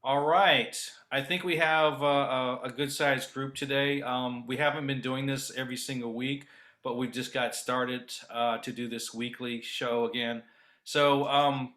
All right. I think we have a good sized group today. We haven't been doing this every single week, but we've just got started to do this weekly show again. So,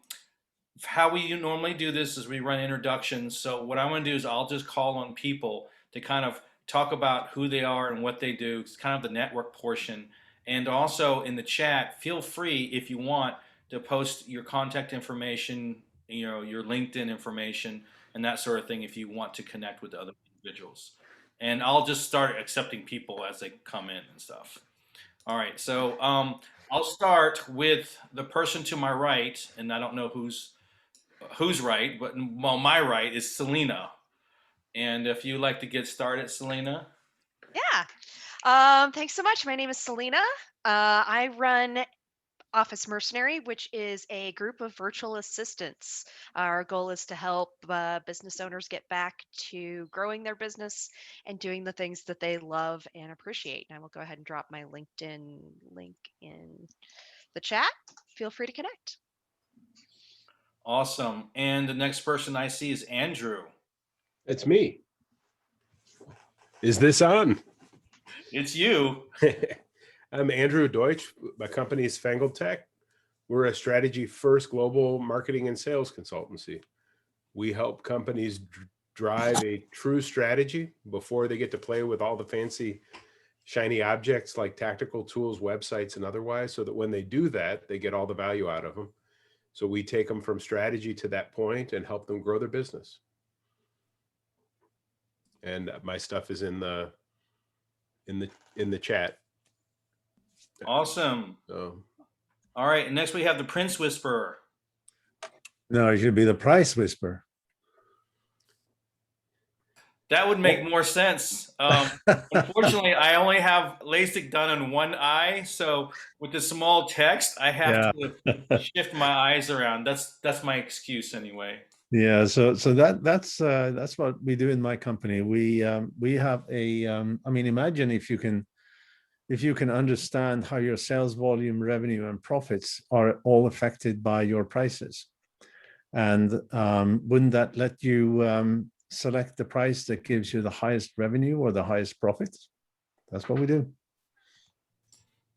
how we normally do this is we run introductions. So, what I'm going to do is I'll just call on people to kind of talk about who they are and what they do. It's kind of the network portion. And also in the chat, feel free if you want to post your contact information, your LinkedIn information and that sort of thing if you want to connect with other individuals. And I'll just start accepting people as they come in and stuff. All right, so I'll start with the person to my right, and I don't know who's right, but well, my right is Selena. And if you like to get started, Selena. Yeah. Thanks so much. My name is Selena. I run Office Mercenary, which is a group of virtual assistants. Our goal is to help business owners get back to growing their business and doing the things that they love and appreciate. And I will go ahead and drop my LinkedIn link in the chat. Feel free to connect. Awesome. And the next person I see is Andrew. It's me. Is this on? It's you. I'm Andrew Deutsch. My company is Fangled Tech. We're a strategy-first global marketing and sales consultancy. We help companies drive a true strategy before they get to play with all the fancy, shiny objects like tactical tools, websites, and otherwise, so that when they do that, they get all the value out of them. So we take them from strategy to that point and help them grow their business. And my stuff is in the chat. Awesome. So. All right, and next we have the Prince Whisperer. No, it should be the Price Whisperer. That would make more sense. Unfortunately, I only have LASIK done in one eye, so with the small text, I have to shift my eyes around. That's my excuse anyway. Yeah, so that's what we do in my company. We have a I mean, imagine if you can understand how your sales volume, revenue, and profits are all affected by your prices, and wouldn't that let you select the price that gives you the highest revenue or the highest profits? That's what we do.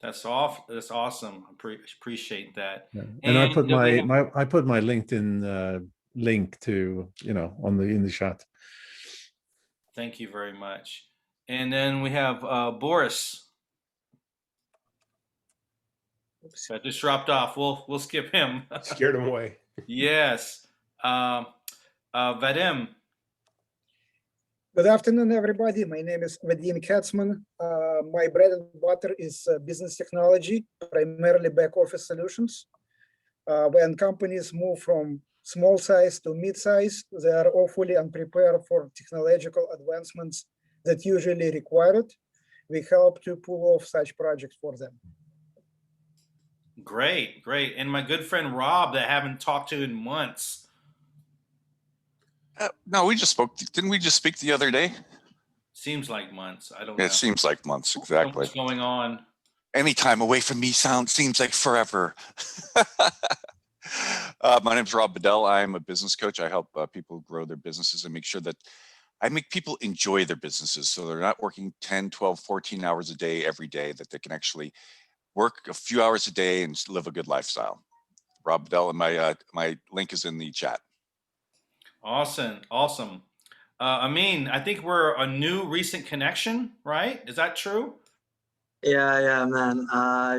That's off. That's awesome. Appreciate that. Yeah. And I put my LinkedIn link to in the chat. Thank you very much. And then we have Boris. Oops. That just dropped off. We'll skip him. Scared him away. Yes. Vadim. Good afternoon, everybody. My name is Vadim Katzman. My bread and butter is business technology, primarily back office solutions. When companies move from small size to mid size, they are awfully unprepared for technological advancements that usually require it. We help to pull off such projects for them. Great, great. And my good friend Rob, that I haven't talked to in months. No, we just spoke. Didn't we just speak the other day? Seems like months. I don't know. It seems like months, exactly. What's going on? Any time away from me seems like forever. My name's Rob Bedell. I'm a business coach. I help people grow their businesses and make sure that I make people enjoy their businesses so they're not working 10, 12, 14 hours a day every day, that they can actually work a few hours a day and live a good lifestyle. Rob Bedell, and my link is in the chat. Awesome, awesome. Amin, I think we're a new recent connection, right? Is that true? Yeah, man.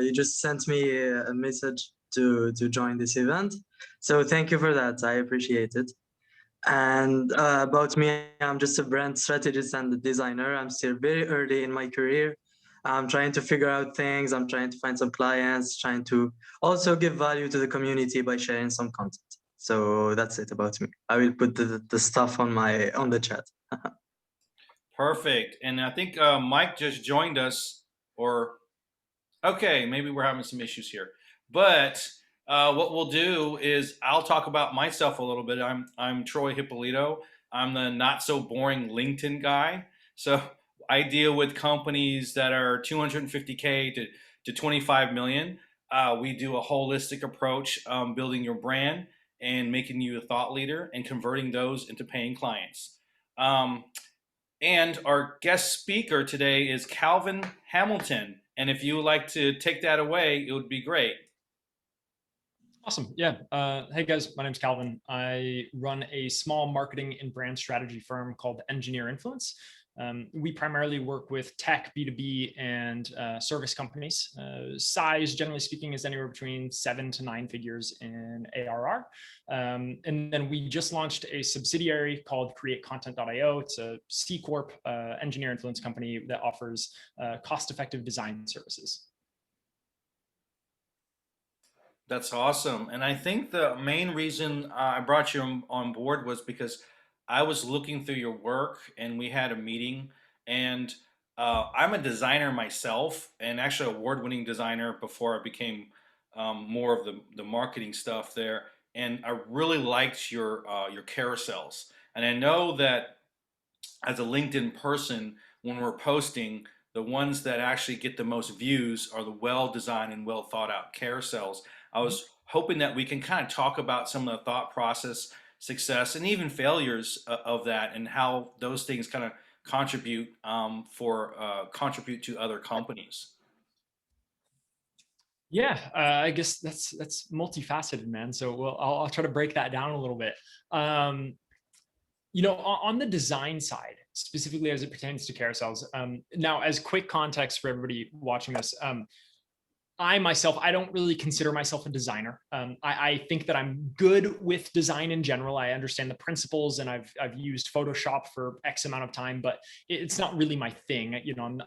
You just sent me a message to join this event, so thank you for that. I appreciate it. And about me, I'm just a brand strategist and a designer. I'm still very early in my career. I'm trying to figure out things. I'm trying to find some clients, trying to also give value to the community by sharing some content. So that's it about me. I will put the stuff on the chat. Perfect. And I think Mike just joined us, or okay, maybe we're having some issues here. But what we'll do is I'll talk about myself a little bit. I'm Troy Hippolito. I'm the not so boring LinkedIn guy. So I deal with companies that are 250K to 25 million. We do a holistic approach, building your brand and making you a thought leader and converting those into paying clients. Um, and our guest speaker today is Calvin Hamilton. And if you would like to take that away, it would be great. Awesome. Yeah. Hey guys, my name's Calvin. I run a small marketing and brand strategy firm called Engineer Influence. We primarily work with tech, B2B, and service companies. Size, generally speaking, is anywhere between 7 to 9 figures in ARR. And then we just launched a subsidiary called CreateContent.io. It's a C Corp engineer influence company that offers cost-effective design services. That's awesome. And I think the main reason I brought you on board was because I was looking through your work and we had a meeting. And I'm a designer myself, and actually award-winning designer before I became more of the marketing stuff there. And I really liked your carousels. And I know that as a LinkedIn person, when we're posting, the ones that actually get the most views are the well-designed and well thought out carousels. I was hoping that we can kind of talk about some of the thought process, success, and even failures of that, and how those things kind of contribute contribute to other companies. Yeah, I guess that's multifaceted, man. So I'll try to break that down a little bit. On the design side, specifically as it pertains to carousels. Now, as quick context for everybody watching this, I myself, I don't really consider myself a designer. I think that I'm good with design in general. I understand the principles, and I've used Photoshop for X amount of time, but it's not really my thing.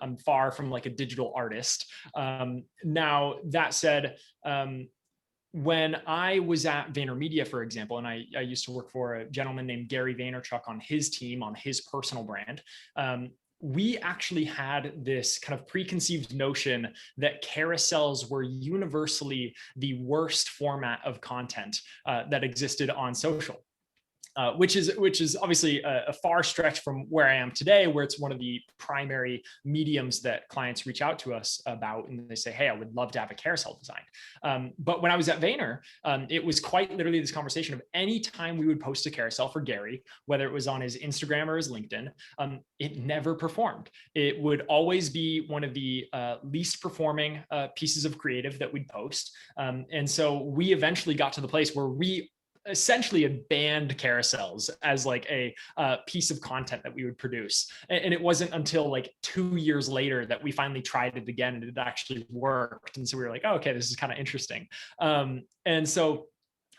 I'm far from like a digital artist. Now that said, when I was at VaynerMedia, for example, and I used to work for a gentleman named Gary Vaynerchuk on his team, on his personal brand, we actually had this kind of preconceived notion that carousels were universally the worst format of content that existed on social. Which is obviously a far stretch from where I am today, where it's one of the primary mediums that clients reach out to us about, and they say, "Hey, I would love to have a carousel designed." But when I was at Vayner, it was quite literally this conversation of any time we would post a carousel for Gary, whether it was on his Instagram or his LinkedIn, it never performed. It would always be one of the least performing pieces of creative that we'd post, and so we eventually got to the place where we essentially had banned carousels as like a piece of content that we would produce. And it wasn't until like 2 years later that we finally tried it again and it actually worked. And so we were like, oh, okay, this is kind of interesting. And so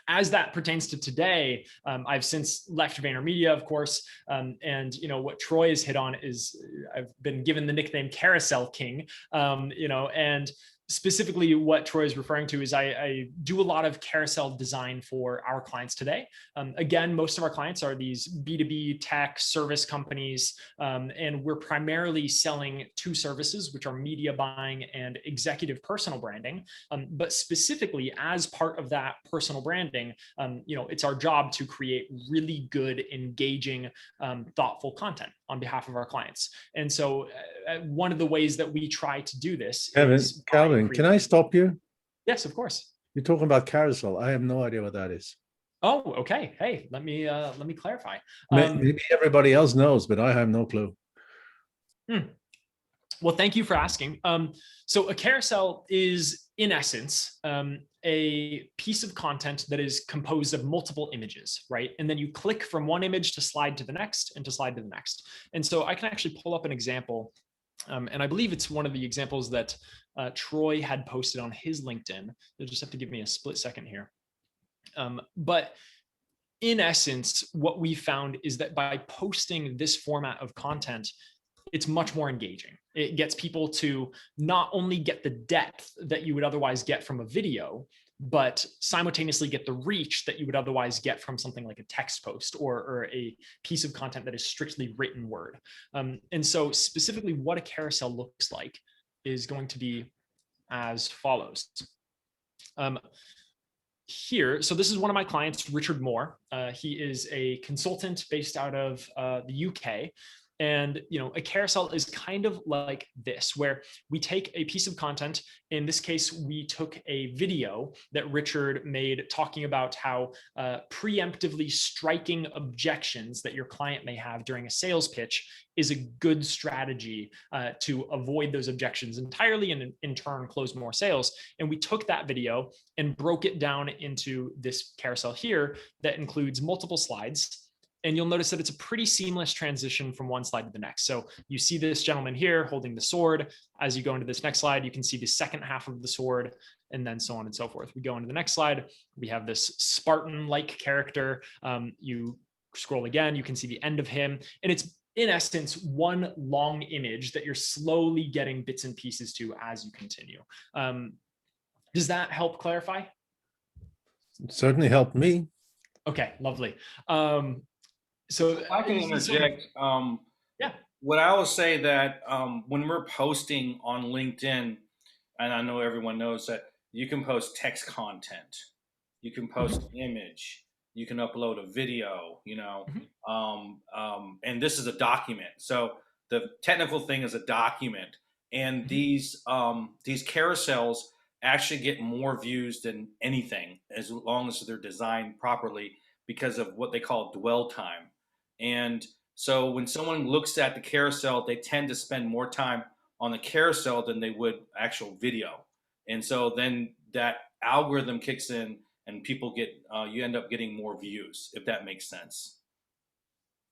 as that pertains to today, I've since left VaynerMedia, of course, and what Troy has hit on is I've been given the nickname Carousel King, and specifically what Troy is referring to is I do a lot of carousel design for our clients today. Again, most of our clients are these B2B tech service companies, and we're primarily selling 2 services, which are media buying and executive personal branding. But specifically as part of that personal branding, it's our job to create really good, engaging, thoughtful content on behalf of our clients. And so one of the ways that we try to do this is Calvin, can I stop you? Yes, of course. You're talking about carousel. I have no idea what that is. Oh, okay. Hey, let me clarify. Maybe everybody else knows, but I have no clue. Well, thank you for asking. So a carousel is, in essence, a piece of content that is composed of multiple images, right? And then you click from one image to slide to the next and to slide to the next. And so I can actually pull up an example. And I believe it's one of the examples that Troy had posted on his LinkedIn. You'll just have to give me a split second here. But in essence, what we found is that by posting this format of content, it's much more engaging. It gets people to not only get the depth that you would otherwise get from a video, but simultaneously get the reach that you would otherwise get from something like a text post or a piece of content that is strictly written word. And so specifically what a carousel looks like is going to be as follows. Here, so this is one of my clients, Richard Moore. He is a consultant based out of the UK. And a carousel is kind of like this, where we take a piece of content. In this case, we took a video that Richard made talking about how preemptively striking objections that your client may have during a sales pitch is a good strategy to avoid those objections entirely, and in turn close more sales. And we took that video and broke it down into this carousel here that includes multiple slides. And you'll notice that it's a pretty seamless transition from one slide to the next. So you see this gentleman here holding the sword. As you go into this next slide, you can see the second half of the sword, and then so on and so forth. We go into the next slide. We have this Spartan-like character. You scroll again, you can see the end of him. And it's, in essence, one long image that you're slowly getting bits and pieces to as you continue. Does that help clarify? It certainly helped me. Okay, lovely. So I can interject. Yeah. What I will say that when we're posting on LinkedIn, and I know everyone knows that you can post text content, you can post an image, you can upload a video, and this is a document. So the technical thing is a document, and these carousels actually get more views than anything, as long as they're designed properly, because of what they call dwell time. And so when someone looks at the carousel, they tend to spend more time on the carousel than they would actual video. And so then that algorithm kicks in, and people you end up getting more views, if that makes sense.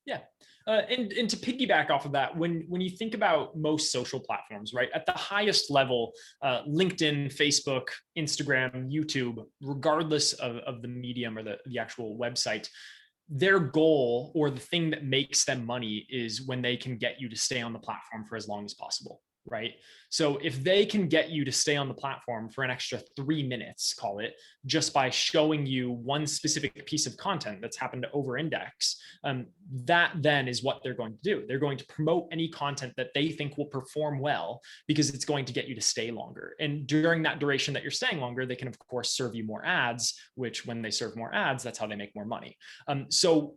Yeah. And to piggyback off of that, when you think about most social platforms, right, at the highest level, LinkedIn, Facebook, Instagram, YouTube, regardless of the medium or the actual website, their goal, or the thing that makes them money, is when they can get you to stay on the platform for as long as possible, right? So if they can get you to stay on the platform for an extra 3 minutes, call it, just by showing you one specific piece of content that's happened to over-index, that then is what they're going to do. They're going to promote any content that they think will perform well, because it's going to get you to stay longer. And during that duration that you're staying longer, they can, of course, serve you more ads, which when they serve more ads, that's how they make more money. So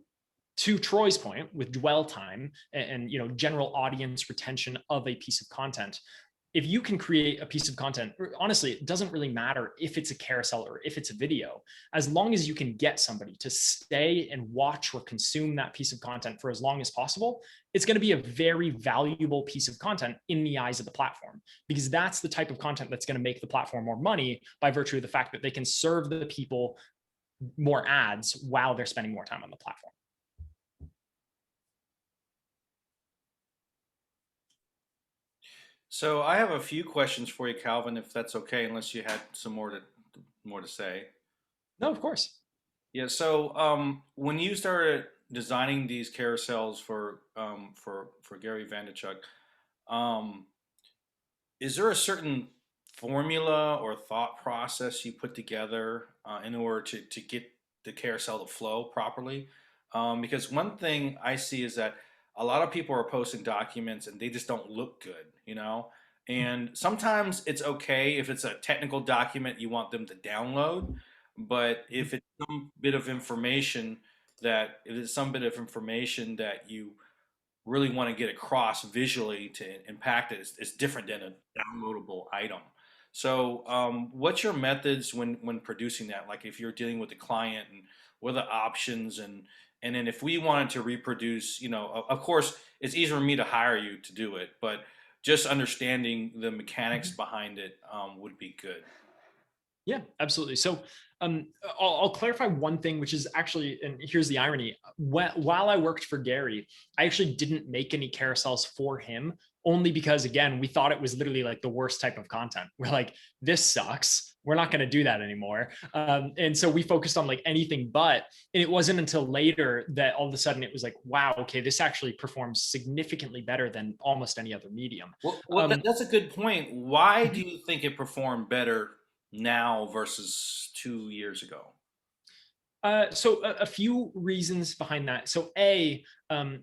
to Troy's point, with dwell time and general audience retention of a piece of content, if you can create a piece of content, honestly, it doesn't really matter if it's a carousel or if it's a video, as long as you can get somebody to stay and watch or consume that piece of content for as long as possible, it's going to be a very valuable piece of content in the eyes of the platform, because that's the type of content that's going to make the platform more money, by virtue of the fact that they can serve the people more ads while they're spending more time on the platform. So I have a few questions for you, Calvin, if that's okay, unless you had some more to say. No, of course. Yeah. So when you started designing these carousels for Gary Vaynerchuk, is there a certain formula or thought process you put together in order to get the carousel to flow properly? Because one thing I see is that a lot of people are posting documents and they just don't look good. And sometimes it's okay if it's a technical document you want them to download, but if it's some bit of information that you really want to get across visually to impact it, it's different than a downloadable item. So, what's your methods when producing that? Like if you're dealing with the client, and what are the options, and then if we wanted to reproduce, of course, it's easier for me to hire you to do it, but just understanding the mechanics behind it would be good. Yeah, absolutely. So I'll clarify one thing, which is actually, and here's the irony, while I worked for Gary, I actually didn't make any carousels for him, only because, again, we thought it was literally like the worst type of content. We're like, this sucks. We're not going to do that anymore. And so we focused on like anything but, and it wasn't until later that all of a sudden it was like, wow, okay, this actually performs significantly better than almost any other medium. Well, that's a good point. Why do you think it performed better now versus 2 years ago? So a few reasons behind that. So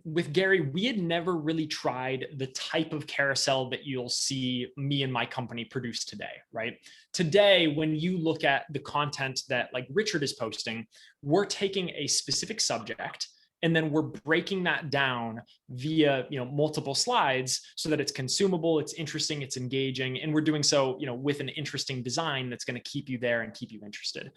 with Gary, we had never really tried the type of carousel that you'll see me and my company produce today, right? Today, when you look at the content that like Richard is posting, we're taking a specific subject And then we're breaking that down via, multiple slides so that it's consumable, it's interesting, it's engaging, and we're doing so, with an interesting design that's going to keep you there and keep you interested.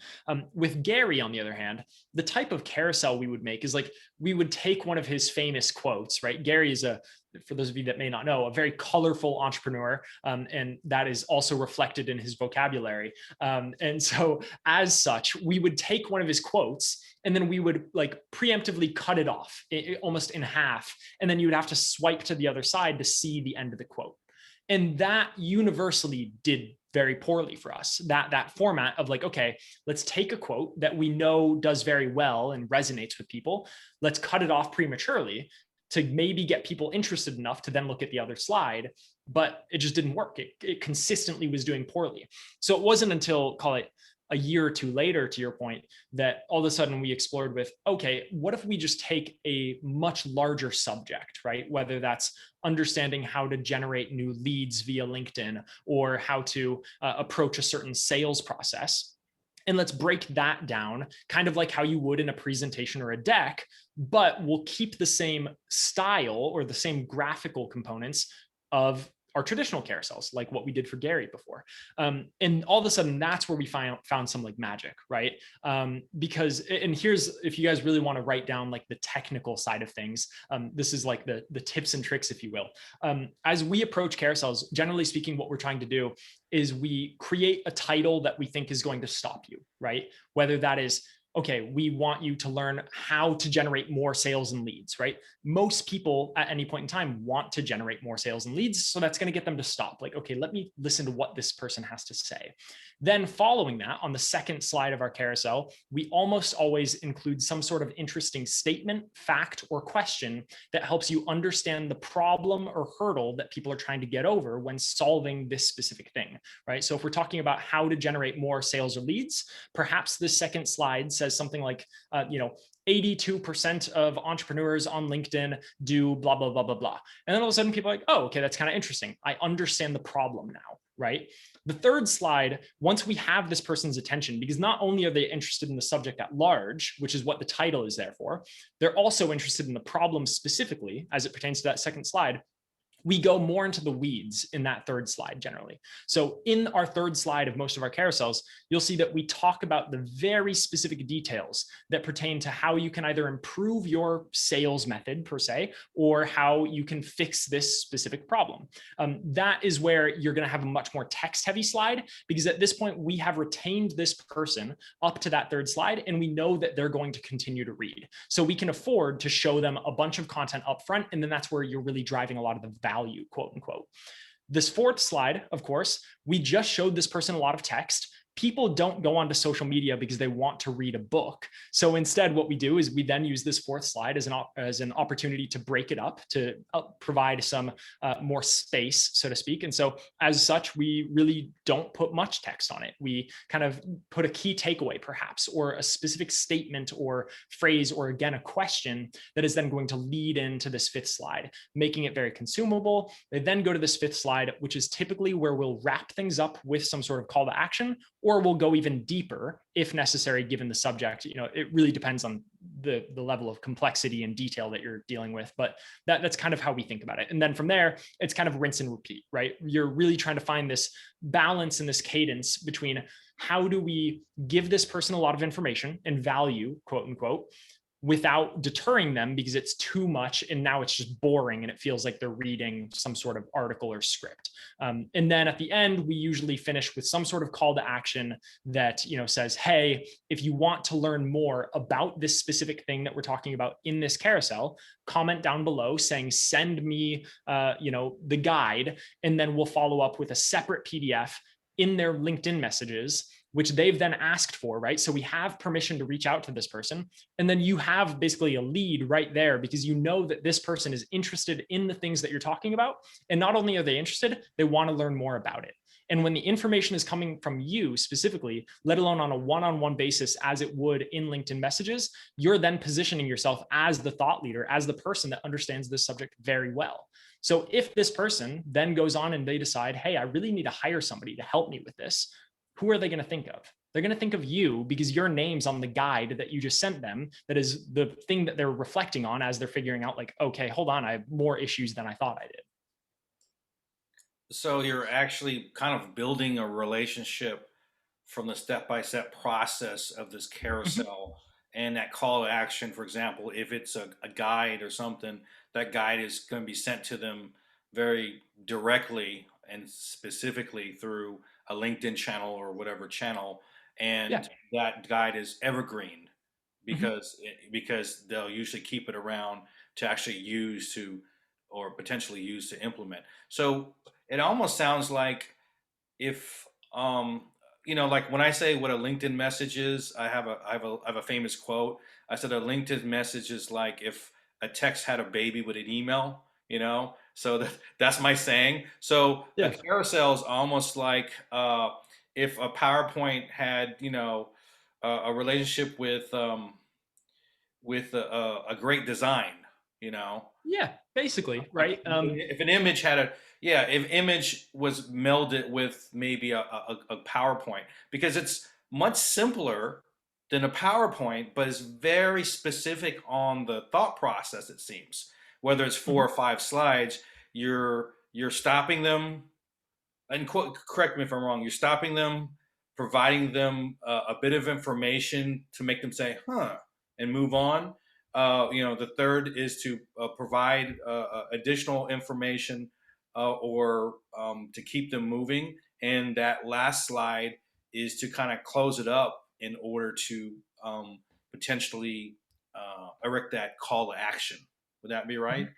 With Gary, on the other hand, the type of carousel we would make is like, we would take one of his famous quotes, right? Gary is for those of you that may not know, a very colorful entrepreneur, and that is also reflected in his vocabulary. And so as such, we would take one of his quotes and then we would like preemptively cut it off almost in half. And then you would have to swipe to the other side to see the end of the quote. And that universally did very poorly for us. That format of like, okay, let's take a quote that we know does very well and resonates with people. Let's cut it off prematurely to maybe get people interested enough to then look at the other slide, but it just didn't work. It consistently was doing poorly. So it wasn't until, call it a year or two later, to your point, that all of a sudden we explored with, okay, what if we just take a much larger subject, right? Whether that's understanding how to generate new leads via LinkedIn or how to approach a certain sales process. And let's break that down kind of like how you would in a presentation or a deck, but we'll keep the same style or the same graphical components of our traditional carousels, like what we did for Gary before. And all of a sudden, that's where we found some like magic, right? Because, and here's, if you guys really want to write down like the technical side of things, this is like the tips and tricks, if you will. As we approach carousels, generally speaking, what we're trying to do is we create a title that we think is going to stop you, right? Whether that is, okay, we want you to learn how to generate more sales and leads, right? Most people at any point in time want to generate more sales and leads. So that's going to get them to stop. Like, okay, let me listen to what this person has to say. Then following that, on the second slide of our carousel, we almost always include some sort of interesting statement, fact, or question that helps you understand the problem or hurdle that people are trying to get over when solving this specific thing, right? So if we're talking about how to generate more sales or leads, perhaps the second slide says something like, 82% of entrepreneurs on LinkedIn do blah, blah, blah, blah, blah. And then all of a sudden people are like, oh, okay, that's kind of interesting. I understand the problem now, right? The third slide, once we have this person's attention, because not only are they interested in the subject at large, which is what the title is there for, they're also interested in the problem specifically as it pertains to that second slide. We go more into the weeds in that third slide generally. So in our third slide of most of our carousels, you'll see that we talk about the very specific details that pertain to how you can either improve your sales method per se, or how you can fix this specific problem. That is where you're going to have a much more text heavy slide, because at this point we have retained this person up to that third slide and we know that they're going to continue to read. So we can afford to show them a bunch of content up front, and then that's where you're really driving a lot of the value, quote unquote. This fourth slide, of course, we just showed this person a lot of text. People don't go onto social media because they want to read a book. So instead, what we do is we then use this fourth slide as an opportunity to break it up, to provide some more space, so to speak. And so as such, we really don't put much text on it. We kind of put a key takeaway perhaps, or a specific statement or phrase, or again, a question that is then going to lead into this fifth slide, making it very consumable. They then go to this fifth slide, which is typically where we'll wrap things up with some sort of call to action, or we'll go even deeper if necessary, given the subject. It really depends on the level of complexity and detail that you're dealing with, but that's kind of how we think about it. And then from there, it's kind of rinse and repeat, right? You're really trying to find this balance and this cadence between how do we give this person a lot of information and value, quote unquote, without deterring them because it's too much and now it's just boring and it feels like they're reading some sort of article or script. And then at the end, we usually finish with some sort of call to action that says, hey, if you want to learn more about this specific thing that we're talking about in this carousel, comment down below saying, send me the guide, and then we'll follow up with a separate PDF in their LinkedIn messages, which they've then asked for, right? So we have permission to reach out to this person. And then you have basically a lead right there because you know that this person is interested in the things that you're talking about. And not only are they interested, they want to learn more about it. And when the information is coming from you specifically, let alone on a one-on-one basis, as it would in LinkedIn messages, you're then positioning yourself as the thought leader, as the person that understands this subject very well. So if this person then goes on and they decide, hey, I really need to hire somebody to help me with this, who are they going to think of? They're going to think of you because your name's on the guide that you just sent them. That is the thing that they're reflecting on as they're figuring out, like, okay, hold on, I have more issues than I thought I did. So you're actually kind of building a relationship from the step-by-step process of this Mhm. carousel and that call to action. For example, if it's a guide or something, that guide is going to be sent to them very directly and specifically through a LinkedIn channel or whatever channel, Yeah. and that guide is evergreen Mhm. because they'll usually keep it around to actually use to or potentially use to implement. So it almost sounds like if like when I say what a LinkedIn message is, I have a famous quote. I said a LinkedIn message is like if a text had a baby with an email, so that's my saying. So a Yeah. carousel is almost like if a PowerPoint had a relationship with a great design, you know. Yeah. Basically, Like right. if an image had a yeah, if image was melded with maybe a PowerPoint, because it's much simpler than a PowerPoint, but it's very specific on the thought process. It seems whether it's four Mhm. or five slides, you're stopping them, and correct me if I'm wrong. You're stopping them, providing them a bit of information to make them say, "Huh," and move on. The third is to provide additional information or to keep them moving. And that last slide is to kind of close it up in order to potentially erect that call to action. Would that be right? Mhm.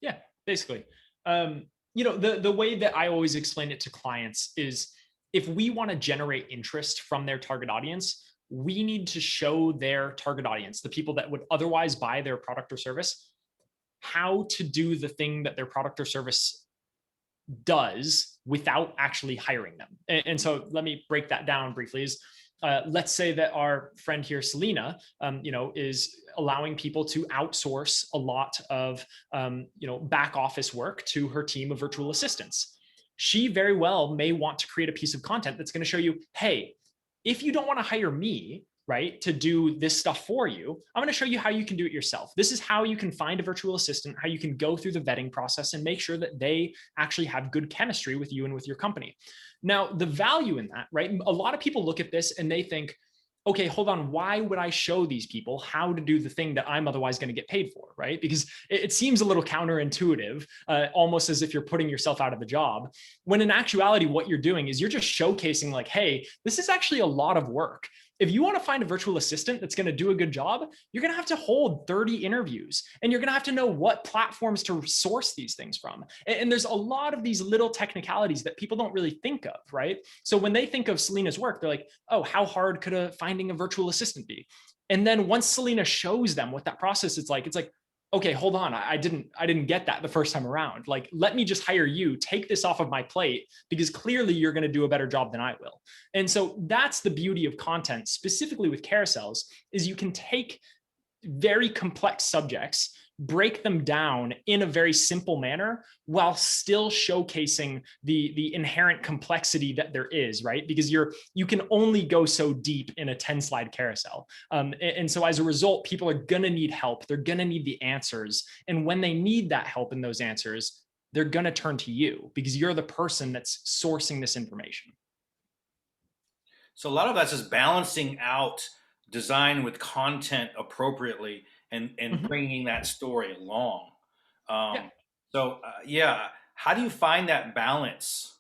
Yeah, basically. The way that I always explain it to clients is if we want to generate interest from their target audience, we need to show their target audience, the people that would otherwise buy their product or service, how to do the thing that their product or service does without actually hiring them. And so let me break that down briefly. Let's say that our friend here, Selena, is allowing people to outsource a lot of, back office work to her team of virtual assistants. She very well may want to create a piece of content that's going to show you, hey, if you don't want to hire me, right, to do this stuff for you, I'm going to show you how you can do it yourself. This is how you can find a virtual assistant, how you can go through the vetting process and make sure that they actually have good chemistry with you and with your company. Now, the value in that, right? A lot of people look at this and they think, okay, hold on, why would I show these people how to do the thing that I'm otherwise going to get paid for, right? Because it seems a little counterintuitive, almost as if you're putting yourself out of a job, when in actuality, what you're doing is you're just showcasing like, hey, this is actually a lot of work. If you want to find a virtual assistant that's going to do a good job, you're going to have to hold 30 interviews and you're going to have to know what platforms to source these things from. And there's a lot of these little technicalities that people don't really think of, right? So when they think of Selena's work, they're like, oh, how hard could finding a virtual assistant be? And then once Selena shows them what that process is like, it's like, okay, hold on, I didn't get that the first time around. Like, let me just hire you, take this off of my plate, because clearly you're going to do a better job than I will. And so that's the beauty of content, specifically with carousels, is you can take very complex subjects, break them down in a very simple manner while still showcasing the inherent complexity that there is, right? Because you can only go so deep in a 10 slide carousel. And so as a result, people are going to need help. They're going to need the answers. And when they need that help and those answers, they're going to turn to you because you're the person that's sourcing this information. So a lot of that's just balancing out design with content appropriately and Mhm. bringing that story along. Yeah. Yeah, how do you find that balance?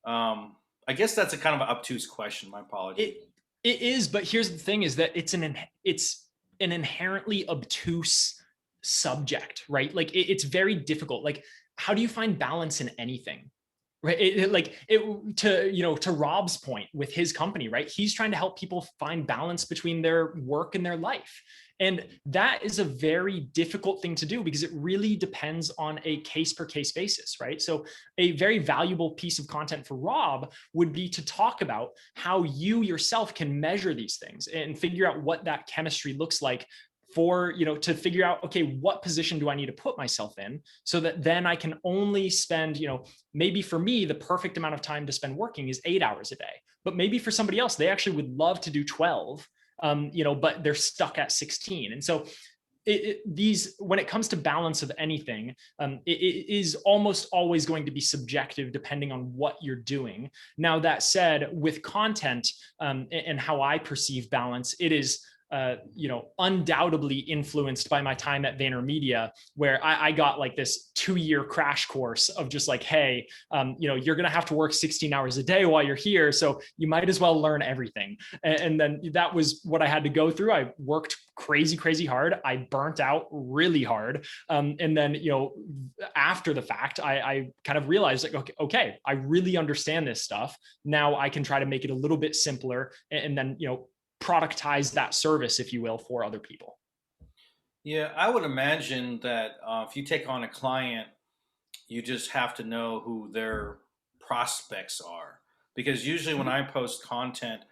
I guess that's a kind of an obtuse question. My apologies. It it is, but here's the thing: is that it's an inherently obtuse subject, right? Like it's very difficult. Like, how do you find balance in anything? Right. To Rob's point with his company, right? He's trying to help people find balance between their work and their life. And that is a very difficult thing to do because it really depends on a case per case basis, right? So a very valuable piece of content for Rob would be to talk about how you yourself can measure these things and figure out what that chemistry looks like for, to figure out, okay, what position do I need to put myself in so that then I can only spend, maybe for me, the perfect amount of time to spend working is 8 hours a day. but maybe for somebody else, they actually would love to do 12, but they're stuck at 16. And so when it comes to balance of anything, it is almost always going to be subjective depending on what you're doing. Now, that said, with content and how I perceive balance, it is undoubtedly influenced by my time at VaynerMedia, where I got like this 2-year crash course of just like, hey, you're going to have to work 16 hours a day while you're here. So you might as well learn everything. And then that was what I had to go through. I worked crazy hard. I burnt out really hard. And then, after the fact, I kind of realized like, okay, I really understand this stuff. Now I can try to make it a little bit simpler and then, productize that service, if you will, for other people. Yeah, I would imagine that if you take on a client, you just have to know who their prospects are. Because usually when I post content,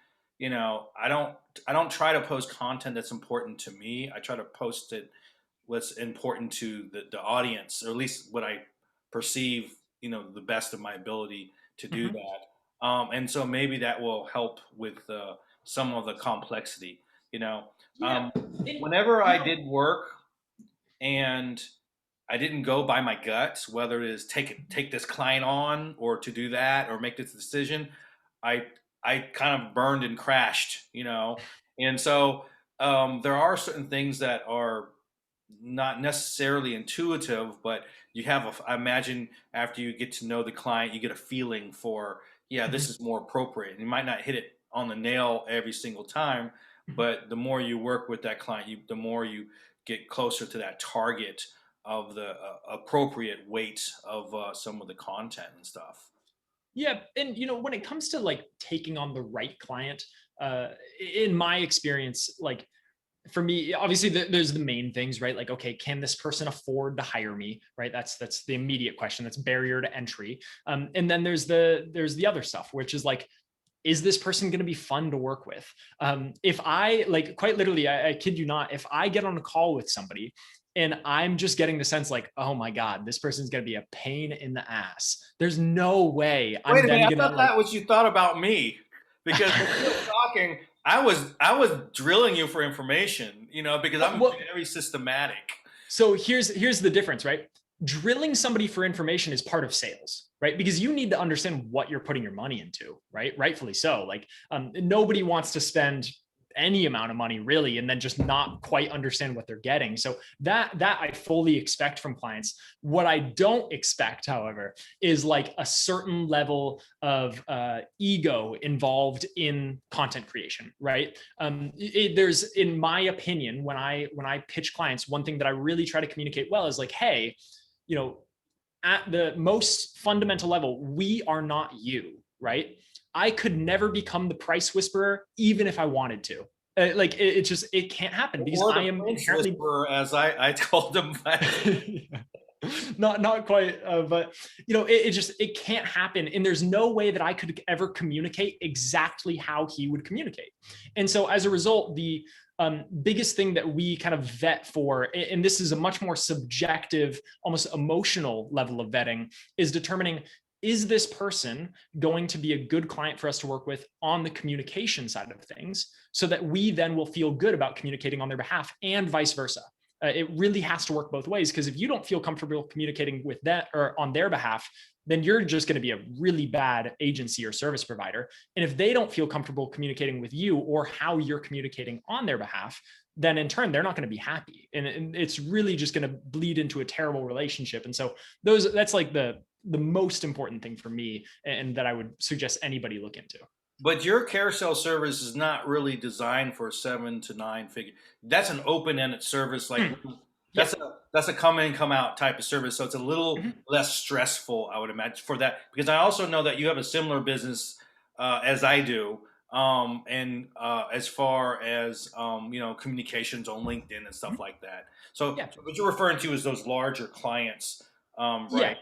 I don't try to post content that's important to me. I try to post it what's important to the audience, or at least what I perceive, the best of my ability to do that. And so maybe that will help with some of the complexity. Whenever I did work and I didn't go by my guts, whether it is take this client on or to do that or make this decision, I I kind of burned and crashed. And so there are certain things that are not necessarily intuitive, but you have I imagine after you get to know the client, you get a feeling for, yeah, this is more appropriate. You might not hit it on the nail every single time, but the more you work with that client, the more you get closer to that target of the appropriate weight of some of the content and stuff. Yeah, and when it comes to like taking on the right client, in my experience, like for me, obviously there's the main things, right? Like, okay, can this person afford to hire me, right? That's the immediate question. That's barrier to entry. And then there's the other stuff, which is like, is this person going to be fun to work with? If I like, quite literally, I kid you not, if I get on a call with somebody and I'm just getting the sense like, oh my God, this person's going to be a pain in the ass, there's no way Wait I'm a then minute, I going to thought like, that was you thought about me, because when you were talking, I was drilling you for information, because I'm well, very systematic. so here's the difference, right? Drilling somebody for information is part of sales, right? Because you need to understand what you're putting your money into, right? Rightfully so. Like nobody wants to spend any amount of money really and then just not quite understand what they're getting. So that I fully expect from clients. What I don't expect, however, is like a certain level of ego involved in content creation, right? There's, in my opinion, when I pitch clients, one thing that I really try to communicate well is like, hey, at the most fundamental level, we are not you, right? I could never become the price whisperer, even if I wanted to. It can't happen because Or I the am Prince inherently Whisperer, as I told him. not quite, but it can't happen, and there's no way that I could ever communicate exactly how he would communicate. And so as a result, the biggest thing that we kind of vet for, and this is a much more subjective, almost emotional level of vetting, is determining, is this person going to be a good client for us to work with on the communication side of things, so that we then will feel good about communicating on their behalf, and vice versa. It really has to work both ways, because if you don't feel comfortable communicating with that or on their behalf, then you're just going to be a really bad agency or service provider. And if they don't feel comfortable communicating with you or how you're communicating on their behalf, then in turn, they're not going to be happy. And it's really just going to bleed into a terrible relationship. And so that's like the most important thing for me, and that I would suggest anybody look into. But your carousel service is not really designed for a 7 to 9 figure. That's an open-ended service. Like that's a come in, come out type of service. So it's a little less stressful, I would imagine, for that. Because I also know that you have a similar business as I do, and as far as communications on LinkedIn and stuff like that. So what you're referring to is those larger clients, right?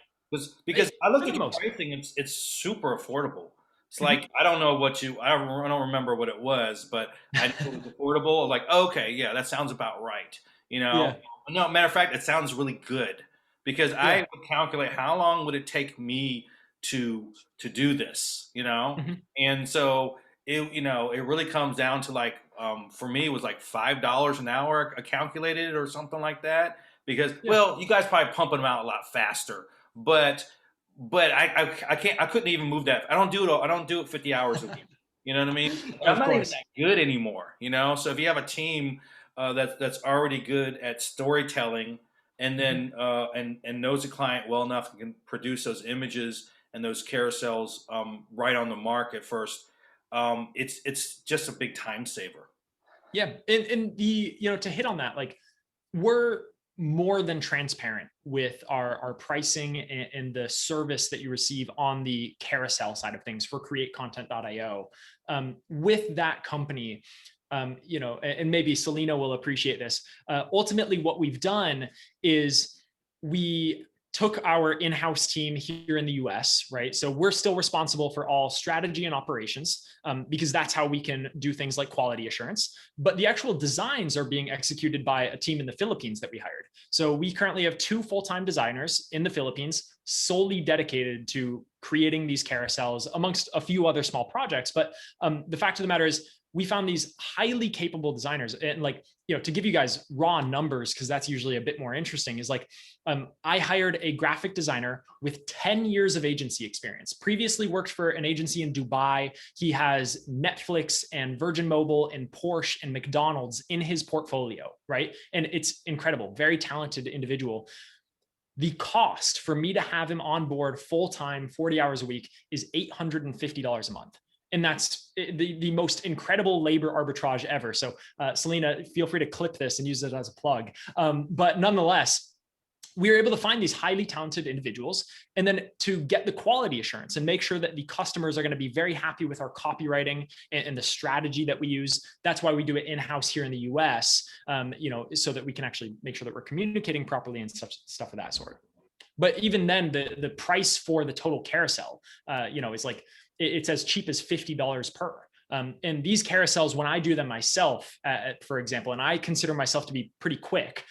Because I looked at the pricing, it's super affordable. It's like, I don't know what I don't remember what it was, but I knew it was affordable. I'm like, okay, yeah, that sounds about right. No, matter of fact, it sounds really good, because I would calculate how long would it take me to do this, Mhm. and so it really comes down to like for me it was like $5 an hour I calculated or something like that because Yeah, well you guys probably pumping them out a lot faster, but I can't I couldn't even move that. I don't do it 50 hours a week. You know what I mean? And I'm of not even course. that good anymore. So if you have a team that's already good at storytelling and Mhm. then and knows the client well enough and can produce those images and those carousels right on the mark at first, it's just a big time saver. Yeah, and the to hit on that, like we're more than transparent with our pricing and the service that you receive on the carousel side of things for createcontent.io. With that company, and maybe Selena will appreciate this. Ultimately, what we've done is we took our in-house team here in the US, right? So we're still responsible for all strategy and operations because that's how we can do things like quality assurance. But the actual designs are being executed by a team in the Philippines that we hired. So we currently have 2 full-time designers in the Philippines solely dedicated to creating these carousels amongst a few other small projects. But the fact of the matter is we found these highly capable designers, and like to give you guys raw numbers because that's usually a bit more interesting, is like I hired a graphic designer with 10 years of agency experience, previously worked for an agency in Dubai. He has Netflix and Virgin Mobile and Porsche and McDonald's in his portfolio, right? And it's incredible, very talented individual. The cost for me to have him on board full-time 40 hours a week is $850 a month. And that's the most incredible labor arbitrage ever. So Selena, feel free to clip this and use it as a plug. But nonetheless, we were able to find these highly talented individuals and then to get the quality assurance and make sure that the customers are going to be very happy with our copywriting and the strategy that we use. That's why we do it in-house here in the US, so that we can actually make sure that we're communicating properly and stuff of that sort. But even then, the price for the total carousel, is like it's as cheap as $50 per. And these carousels, when I do them myself, for example, and I consider myself to be pretty quick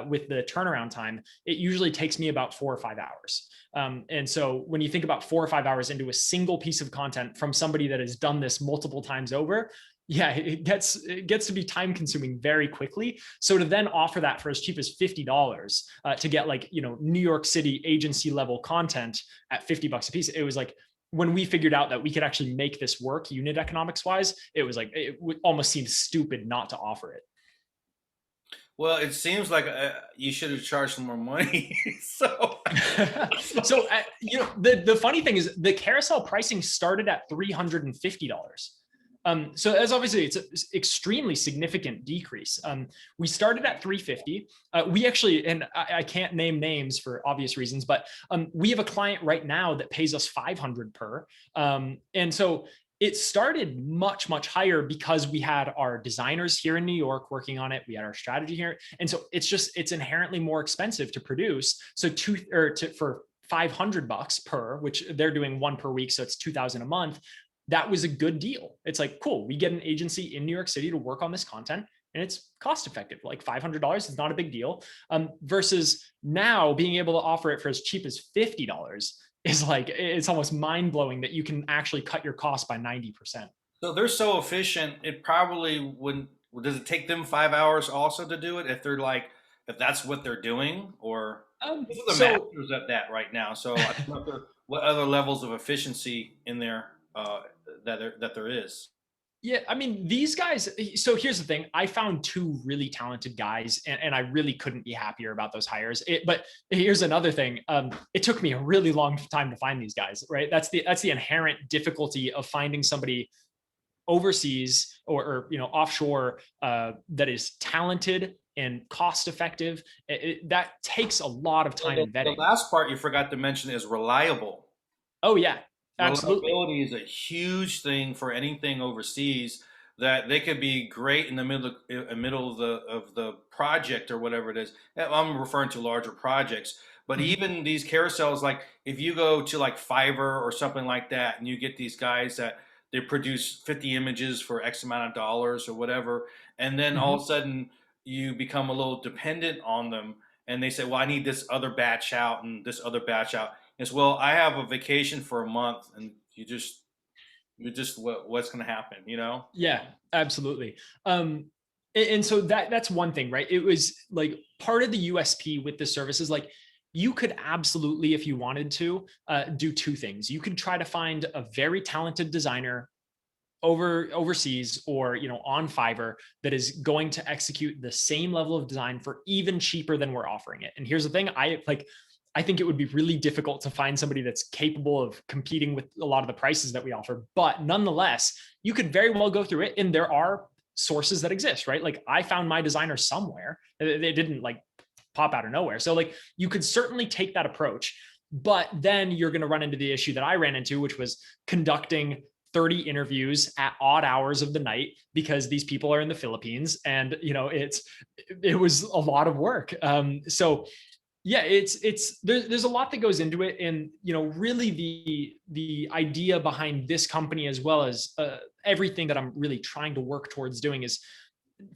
with the turnaround time, it usually takes me about 4 or 5 hours. And so when you think about 4 or 5 hours into a single piece of content from somebody that has done this multiple times over, yeah, it gets to be time consuming very quickly. So to then offer that for as cheap as $50 to get like, New York City agency level content at $50 a piece, it was like, when we figured out that we could actually make this work unit economics wise, it was like, it would almost seem stupid not to offer it. Well, it seems like you should have charged some more money. So, So, the funny thing is the carousel pricing started at $350. So as obviously it's an extremely significant decrease. We started at 350. We actually, and I can't name names for obvious reasons, but we have a client right now that pays us 500 per. And so it started much, much higher because we had our designers here in New York working on it. We had our strategy here. And so it's inherently more expensive to produce. So for $500 per, which they're doing 1 per week. So it's 2,000 a month. That was a good deal. It's like, cool, we get an agency in New York City to work on this content and it's cost effective. Like $500 is not a big deal. Versus now being able to offer it for as cheap as $50 is like, it's almost mind blowing that you can actually cut your cost by 90%. so they're so efficient. It probably wouldn't. Does it take them 5 hours also to do it if they're like if that's what they're doing, or this is the So masters at that right now? So I don't know what other levels of efficiency in there that there is. yeah, I mean, these guys. So here's the thing: I found 2 really talented guys, and I really couldn't be happier about those hires. But here's another thing: it took me a really long time to find these guys. Right? That's the inherent difficulty of finding somebody overseas or offshore that is talented and cost effective. That takes a lot of So time and the vetting. last part you forgot to mention is reliable. Oh yeah, absolutely. Reliability is a huge thing for anything overseas. That they could be great in the middle of the project or whatever it is. I'm referring to larger projects, but Mhm. even these carousels, like if you go to like Fiverr or something like that, and you get these guys that they produce 50 images for X amount of dollars or whatever, and then all Mhm. of a sudden you become a little dependent on them, and they say, "Well, I need this other batch out and this other batch out." Is, well, I have a vacation for a month, and what's going to happen, you know? Yeah, absolutely. And so that's one thing, right? It was like part of the USP with the service is like you could absolutely, if you wanted to, do two things. You could try to find a very talented designer overseas or on Fiverr that is going to execute the same level of design for even cheaper than we're offering it. And here's the thing, I think it would be really difficult to find somebody that's capable of competing with a lot of the prices that we offer. But nonetheless, you could very well go through it, and there are sources that exist, right? Like I found my designer somewhere. They didn't like pop out of nowhere. So like you could certainly take that approach, but then you're going to run into the issue that I ran into, which was conducting 30 interviews at odd hours of the night because these people are in the Philippines, and it was a lot of work. So yeah, there's a lot that goes into it, and really the idea behind this company, as well as everything that I'm really trying to work towards doing, is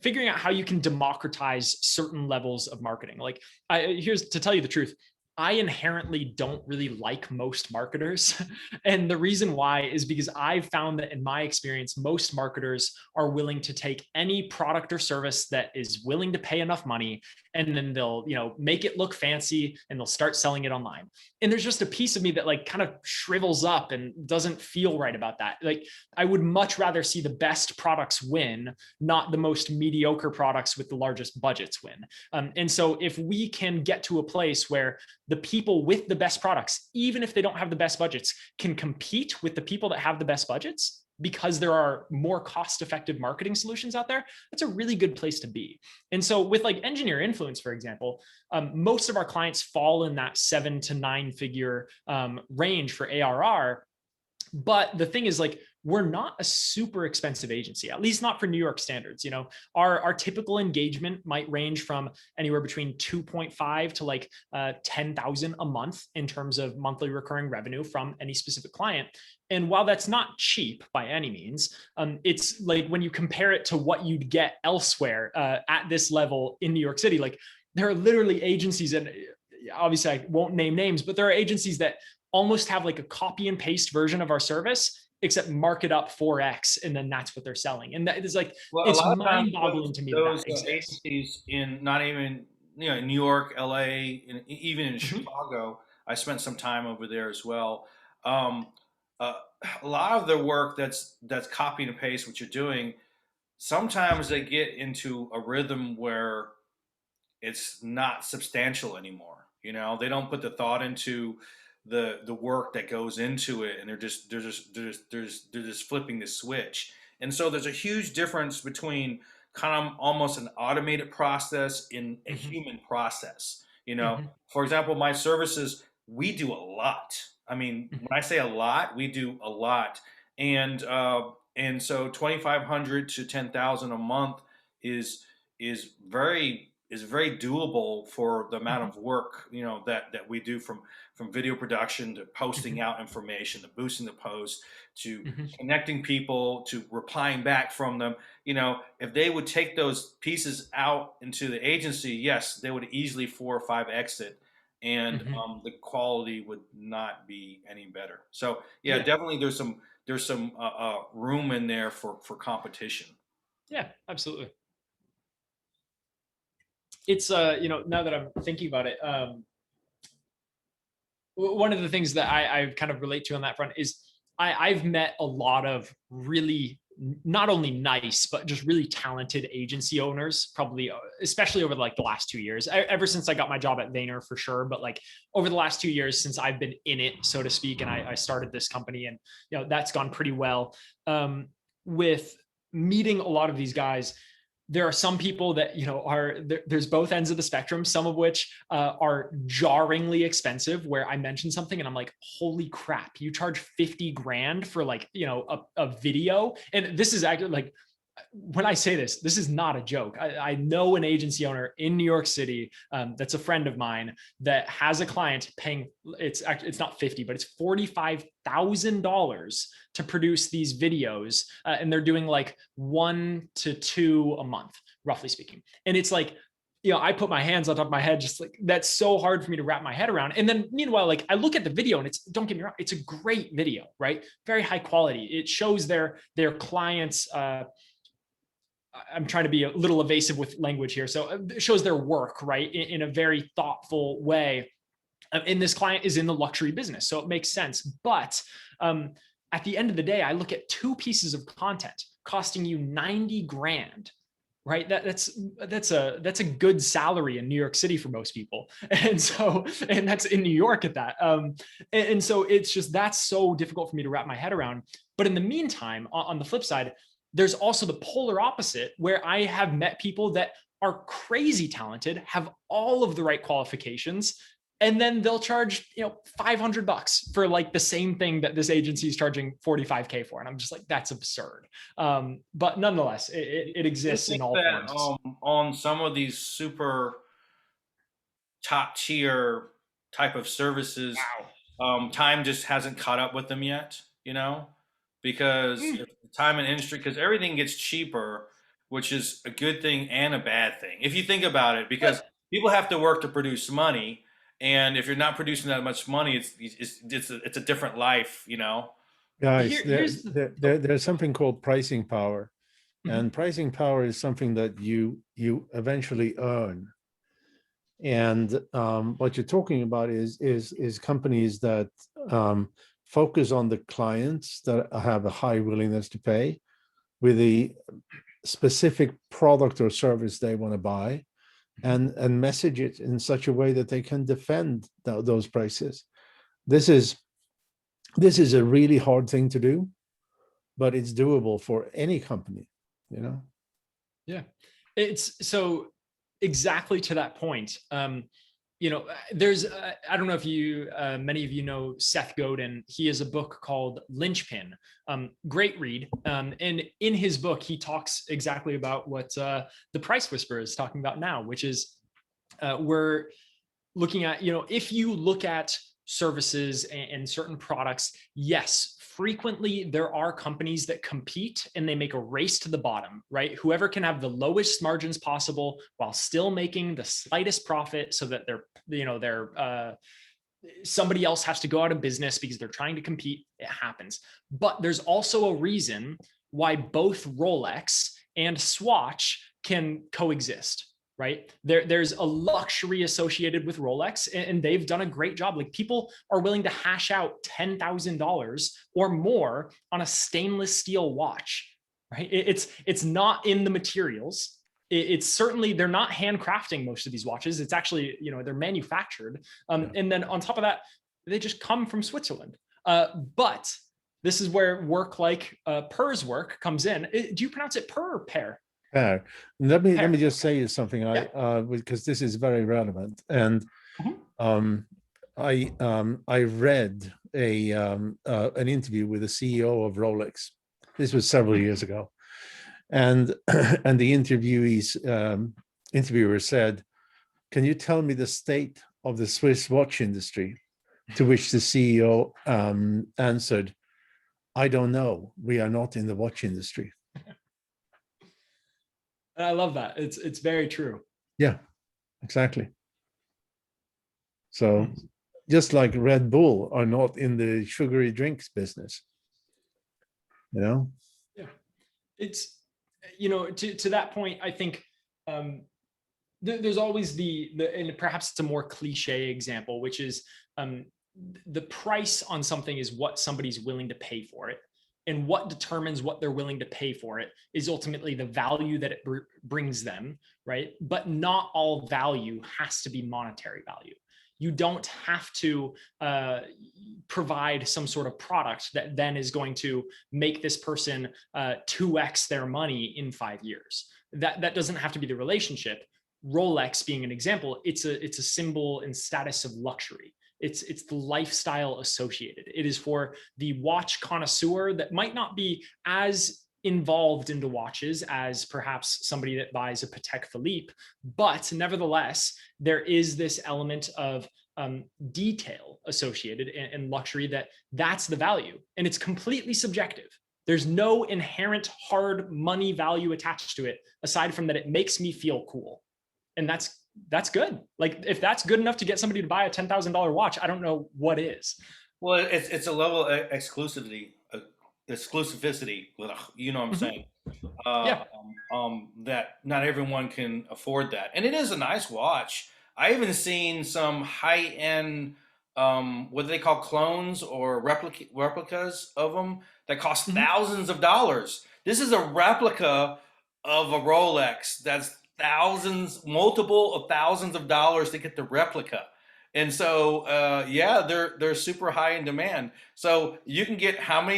figuring out how you can democratize certain levels of marketing. Like, here's to tell you the truth, I inherently don't really like most marketers. And the reason why is because I've found that in my experience, most marketers are willing to take any product or service that is willing to pay enough money, and then they'll, make it look fancy, and they'll start selling it online. And there's just a piece of me that like kind of shrivels up and doesn't feel right about that. Like, I would much rather see the best products win, not the most mediocre products with the largest budgets win. And so if we can get to a place where the people with the best products, even if they don't have the best budgets, can compete with the people that have the best budgets because there are more cost-effective marketing solutions out there, that's a really good place to be. And so with like engineer influence, for example, most of our clients fall in that 7 to 9 figure range for ARR. But the thing is, like, we're not a super expensive agency, at least not for New York standards. Our typical engagement might range from anywhere between 2.5 to like 10,000 a month in terms of monthly recurring revenue from any specific client. And while that's not cheap by any means, it's like when you compare it to what you'd get elsewhere at this level in New York City, like there are literally agencies, and obviously I won't name names, but there are agencies that almost have like a copy and paste version of our service, except mark it up 4x, and then that's what they're selling. And that is like, Well, a it's lot of times mind-boggling to me those that exists. agencies in not even in New York, LA, and even in Mhm. Chicago, I spent some time over there as well. Um, uh, a lot of the work that's copy and paste what you're doing. Sometimes they get into a rhythm where it's not substantial anymore. They don't put the thought into the work that goes into it, and they're just flipping the switch. And so there's a huge difference between kind of almost an automated process in a Mhm. human process. Mhm. For example, my services, we do a lot. I mean, Mhm. when I say a lot, we do a lot, and so 2,500 to 10,000 a month is very doable for the amount Mhm. of work that we do, from video production to posting Mhm. out information to boosting the post to Mhm. connecting people to replying back from them. If they would take those pieces out into the agency, yes, they would easily 4 or 5 exit, and Mhm. the quality would not be any better. So yeah, Yeah. definitely there's some room in there for competition. Yeah, absolutely. It's now that I'm thinking about it, one of the things that I kind of relate to on that front is I've met a lot of really not only nice but just really talented agency owners, probably especially over like the last 2 years. Ever since I got my job at Vayner, for sure, but like over the last 2 years since I've been in it, so to speak, and I started this company, and that's gone pretty well. With meeting a lot of these guys, there are some people that there's both ends of the spectrum, some of which are jarringly expensive, where I mention something and I'm like, holy crap, you charge 50 grand for like a video. And this is actually like, when I say this is not a joke. I know an agency owner in New York City that's a friend of mine that has a client paying, it's not 50, but it's $45,000 to produce these videos. And they're doing like 1 to 2 a month, roughly speaking. And it's like, I put my hands on top of my head, just like, that's so hard for me to wrap my head around. And then meanwhile, like I look at the video and don't get me wrong, it's a great video, right? Very high quality. It shows their clients, I'm trying to be a little evasive with language here. So it shows their work, right? In a very thoughtful way. And this client is in the luxury business, so it makes sense. But at the end of the day, I look at 2 pieces of content costing you 90 grand, right? That's a good salary in New York City for most people. And that's in New York at that. And so it's just, that's so difficult for me to wrap my head around. But in the meantime, on the flip side, there's also the polar opposite, where I have met people that are crazy talented, have all of the right qualifications, and then they'll charge, $500 for like the same thing that this agency is charging $45K for. And I'm just like, that's absurd. But nonetheless, it exists in all forms. On some of these super top tier type of services, time just hasn't caught up with them yet, because the time and industry, because everything gets cheaper, which is a good thing and a bad thing. If you think about it, because people have to work to produce money. And if you're not producing that much money, it's a different life, Guys, there's something called pricing power, and pricing power is something that you eventually earn. And what you're talking about is companies that focus on the clients that have a high willingness to pay with the specific product or service they want to buy, and message it in such a way that they can defend those prices. This is a really hard thing to do, but it's doable for any company, Yeah, it's so exactly to that point. There's, I don't know if many of you know Seth Godin. He has a book called Lynchpin. Great read. And in his book, he talks exactly about what the Price Whisperer is talking about now, which is we're looking at, if you look at services and certain products, yes, frequently there are companies that compete and they make a race to the bottom, right? Whoever can have the lowest margins possible while still making the slightest profit, so that somebody else has to go out of business because they're trying to compete. It happens. But there's also a reason why both Rolex and Swatch can coexist. Right? There's a luxury associated with Rolex, and they've done a great job. Like, people are willing to hash out $10,000 or more on a stainless steel watch, right? It's not in the materials. It's certainly, they're not handcrafting most of these watches. It's actually, they're manufactured. And then on top of that, they just come from Switzerland. But this is where work like Per's work comes in. Do you pronounce it Per or Pear? Let me just say you something, because this is very relevant. And I read an interview with the CEO of Rolex. This was several years ago, and the interviewer said, "Can you tell me the state of the Swiss watch industry?" To which the CEO answered, "I don't know. We are not in the watch industry." I love that. It's very true. Yeah, exactly. So just like Red Bull are not in the sugary drinks business, Yeah. It's, to that point, I think there's always and perhaps it's a more cliche example, which is the price on something is what somebody's willing to pay for it. And what determines what they're willing to pay for it is ultimately the value that it brings them, right? But not all value has to be monetary value. You don't have to provide some sort of product that then is going to make this person 2x their money in 5 years. That doesn't have to be the relationship. Rolex being an example, it's a symbol and status of luxury. It's the lifestyle associated. It is for the watch connoisseur that might not be as involved into watches as perhaps somebody that buys a Patek Philippe, but nevertheless, there is this element of detail associated in luxury that's the value, and it's completely subjective. There's no inherent hard money value attached to it, aside from that it makes me feel cool. and that's good. Like if that's good enough to get somebody to buy a $10,000 watch, I don't know what is. Well, it's a level of exclusivity. You know what I'm Mhm. saying? Yeah. That not everyone can afford that, and it is a nice watch. I even seen some high end, what do they call clones or replicas of them that cost Mhm. thousands of dollars. This is a replica of a Rolex that's thousands, multiple of thousands of dollars to get the replica. And so, yeah, they're super high in demand. So you can get how many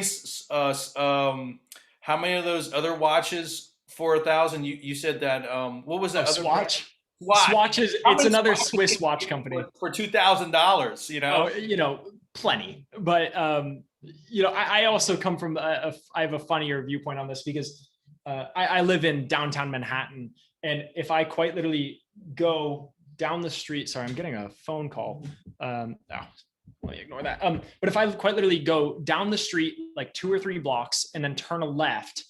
of those other watches for 1,000? You said that what was Oh, that other brand? Swatch. Swatch. Swatch is How it's many another Swatches Swiss can you watch get company. for $2,000? You know. Oh, plenty. But I also come from I have a funnier viewpoint on this because I live in downtown Manhattan, and if I quite literally go down the street, sorry, I'm getting a phone call. Let me ignore that. But if I quite literally go down the street like 2 or 3 blocks and then turn a left,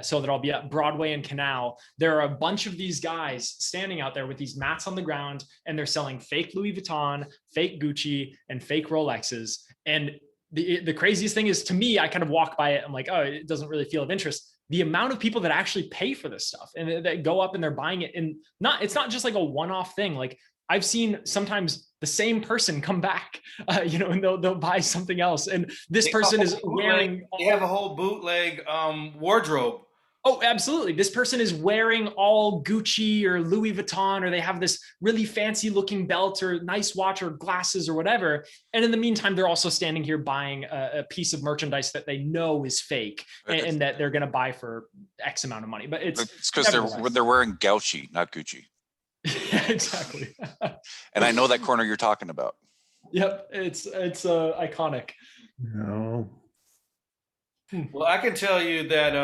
so that I'll be at Broadway and Canal, there are a bunch of these guys standing out there with these mats on the ground, and they're selling fake Louis Vuitton, fake Gucci, and fake Rolexes. And the craziest thing is, to me, I kind of walk by it. I'm like, oh, it doesn't really feel of interest. The amount of people that actually pay for this stuff and that go up and they're buying it, and it's not just like a one-off thing. Like I've seen sometimes the same person come back, and they'll buy something else. And this person is wearing. They have a whole bootleg wardrobe. Oh, absolutely. This person is wearing all Gucci or Louis Vuitton, or they have this really fancy looking belt or nice watch or glasses or whatever. And in the meantime, they're also standing here buying a piece of merchandise that they know is fake and that they're going to buy for X amount of money. But it's because they're wearing Gauchi, not Gucci. Yeah, exactly. And I know that corner you're talking about. Yep. It's iconic. No. Well, I can tell you that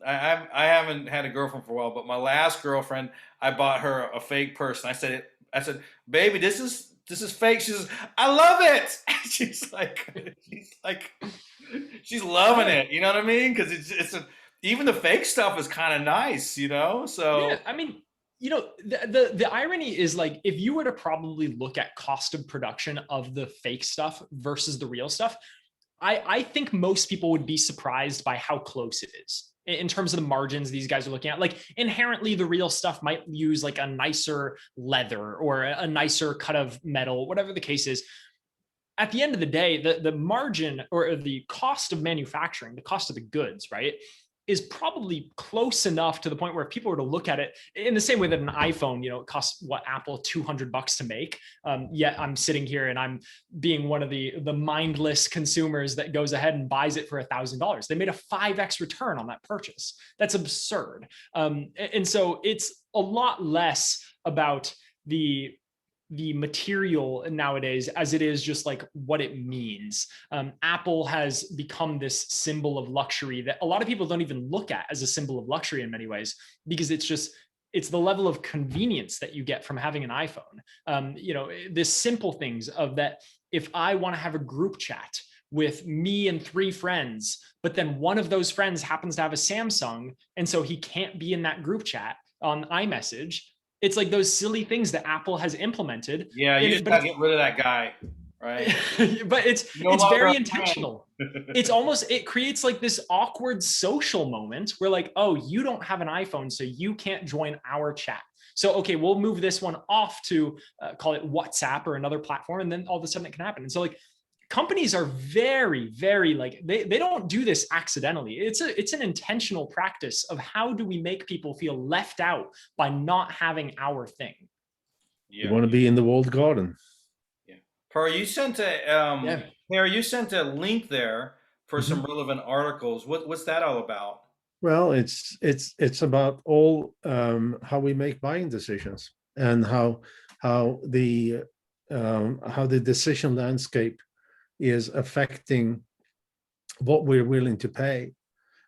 I haven't had a girlfriend for a while, but my last girlfriend, I bought her a fake purse. And I said, baby, this is fake. She says, I love it. she's loving it. You know what I mean? Because even the fake stuff is kind of nice, So yeah, I mean, the irony is, like, if you were to probably look at cost of production of the fake stuff versus the real stuff, I think most people would be surprised by how close it is in terms of the margins these guys are looking at. Like inherently, the real stuff might use like a nicer leather or a nicer cut of metal, whatever the case is. At the end of the day, the margin or the cost of manufacturing, the cost of the goods, right, is probably close enough to the point where if people were to look at it in the same way that an iPhone, it costs Apple $200 to make. Yet I'm sitting here and I'm being one of the mindless consumers that goes ahead and buys it for $1,000. They made a 5x return on that purchase. That's absurd. And so it's a lot less about the material nowadays as it is just like what it means. Apple has become this symbol of luxury that a lot of people don't even look at as a symbol of luxury in many ways, because it's the level of convenience that you get from having an iPhone. This simple things of that. If I want to have a group chat with me and 3 friends, but then one of those friends happens to have a Samsung, and so he can't be in that group chat on iMessage. It's like those silly things that Apple has implemented. Yeah, you just gotta get rid of that guy, right? But it's very intentional. It creates like this awkward social moment where like, oh, you don't have an iPhone, so you can't join our chat. So, okay, we'll move this one off to call it WhatsApp or another platform, and then all of a sudden it can happen. And so like, companies are very, very like, they don't do this accidentally. It's an intentional practice of how do we make people feel left out by not having our thing. You want to be in the walled garden. Yeah. Per, you sent a link there for some relevant articles. What's that all about? Well, it's about all how we make buying decisions and how the decision landscape is affecting what we're willing to pay,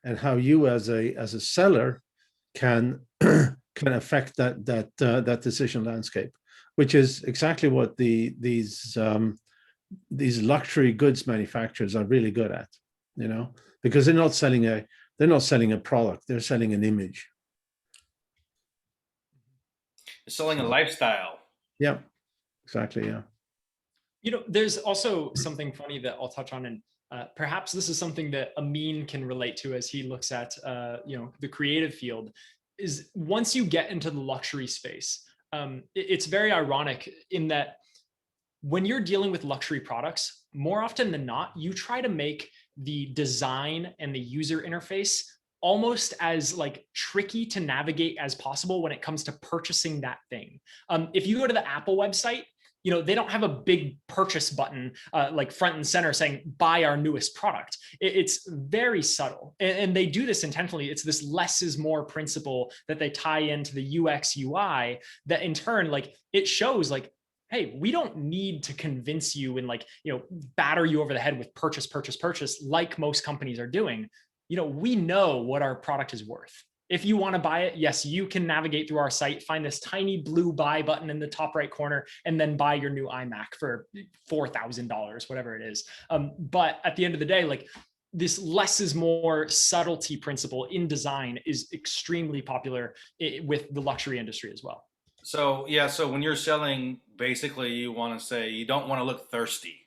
and how you as a seller can affect that decision landscape, which is exactly what these luxury goods manufacturers are really good at, because they're not selling a product, they're selling an image. selling a So, lifestyle. yeah, exactly. Yeah. You know, there's also something funny that I'll touch on, and perhaps this is something that Amin can relate to as he looks at, the creative field. Is once you get into the luxury space, it's very ironic in that when you're dealing with luxury products, more often than not, you try to make the design and the user interface almost as like tricky to navigate as possible when it comes to purchasing that thing. If you go to the Apple website, they don't have a big purchase button like front and center saying buy our newest product. It's very subtle, and they do this intentionally. It's this less is more principle that they tie into the UX UI that in turn, like, it shows like, hey, we don't need to convince you and batter you over the head with purchase like most companies are doing. We know what our product is worth. If you want to buy it, yes, you can navigate through our site, find this tiny blue buy button in the top right corner, and then buy your new iMac for $4,000, whatever it is. But at the end of the day, like, this less is more subtlety principle in design is extremely popular with the luxury industry as well. So yeah, so when you're selling, basically you want to say you don't want to look thirsty.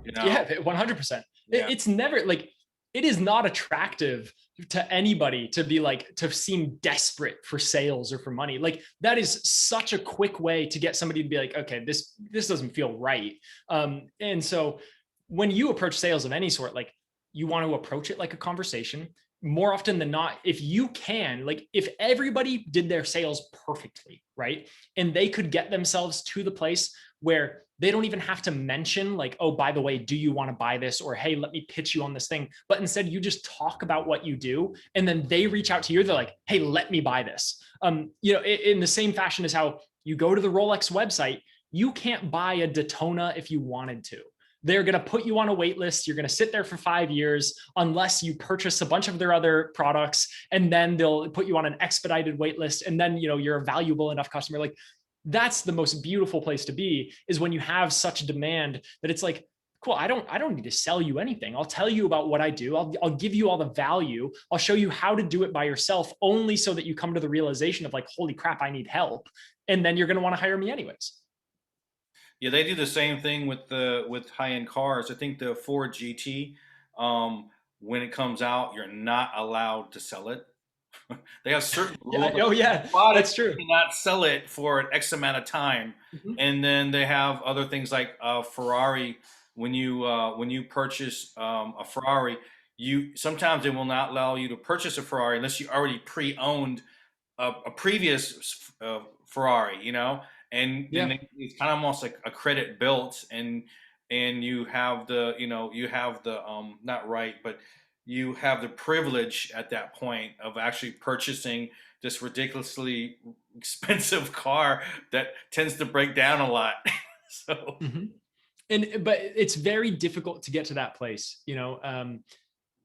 Yeah, 100%. Yeah. It's never like, it is not attractive to anybody to be like, to seem desperate for sales or for money. Like, that is such a quick way to get somebody to be like, okay, this doesn't feel right. And so when you approach sales of any sort, like, you want to approach it like a conversation. More often than not, if you can, like, if everybody did their sales perfectly, right, and they could get themselves to the place where they don't even have to mention like, oh, by the way, do you want to buy this? Or, hey, let me pitch you on this thing. But instead you just talk about what you do. And then they reach out to you. They're like, hey, let me buy this. In the same fashion as how you go to the Rolex website, you can't buy a Daytona if you wanted to. They're going to put you on a wait list. You're going to sit there for 5 years unless you purchase a bunch of their other products, and then they'll put you on an expedited wait list. And then, you're a valuable enough customer. Like, that's the most beautiful place to be, is when you have such demand that it's like, cool, I don't need to sell you anything. I'll tell you about what I do. I'll give you all the value. I'll show you how to do it by yourself, only so that you come to the realization of like, holy crap, I need help. And then you're going to want to hire me anyways. Yeah, they do the same thing with high-end cars. I think the Ford GT, when it comes out, you're not allowed to sell it. They have certain rules. Oh yeah, that's true. You cannot sell it for an X amount of time. Mhm. And then they have other things like Ferrari. When you purchase a Ferrari, sometimes they will not allow you to purchase a Ferrari unless you already pre-owned a previous Ferrari, and Yeah. then it's kind of almost like a credit built, and you have the not right, but you have the privilege at that point of actually purchasing this ridiculously expensive car that tends to break down a lot. So Mhm. But it's very difficult to get to that place.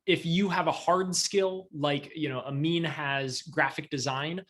If you have a hard skill, like, Amin has graphic design,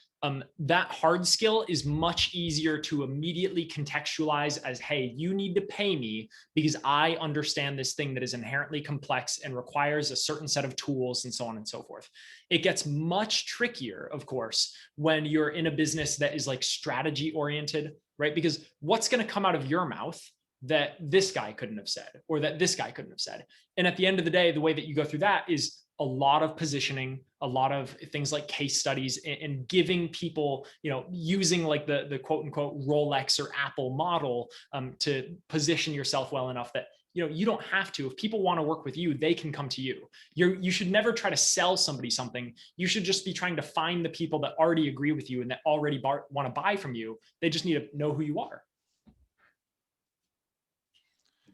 that hard skill is much easier to immediately contextualize as, hey, you need to pay me because I understand this thing that is inherently complex and requires a certain set of tools and so on and so forth. It gets much trickier, of course, when you're in a business that is like strategy oriented, right? Because what's going to come out of your mouth that this guy couldn't have said, or that this guy couldn't have said? And at the end of the day, the way that you go through that is a lot of positioning, a lot of things like case studies, and giving people, using like the quote unquote Rolex or Apple model to position yourself well enough that, you don't have to. If people want to work with you, they can come to you. You should never try to sell somebody something. You should just be trying to find the people that already agree with you and that already want to buy from you. They just need to know who you are.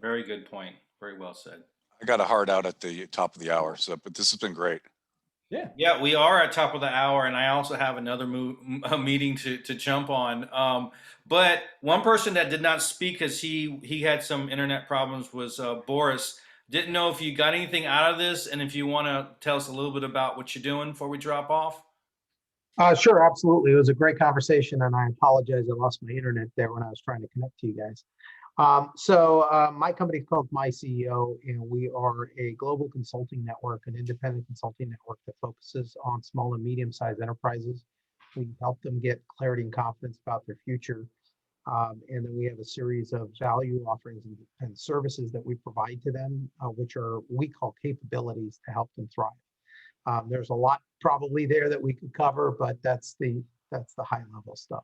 very good point. Very well said. I got a hard out at the top of the hour, but this has been great. Yeah, we are at top of the hour, and I also have another meeting to jump on. But one person that did not speak because he had some internet problems was Boris. Didn't know if you got anything out of this, and if you want to tell us a little bit about what you're doing before we drop off. Sure, absolutely. It was a great conversation, and I apologize. I lost my internet there when I was trying to connect to you guys. My company is called My CEO, and we are a global consulting network, an independent consulting network that focuses on small and medium-sized enterprises We help them get clarity and confidence about their future. And then we have a series of value offerings and services that we provide to them, which are we call capabilities to help them thrive. There's a lot probably there that we could cover, but that's the high level stuff.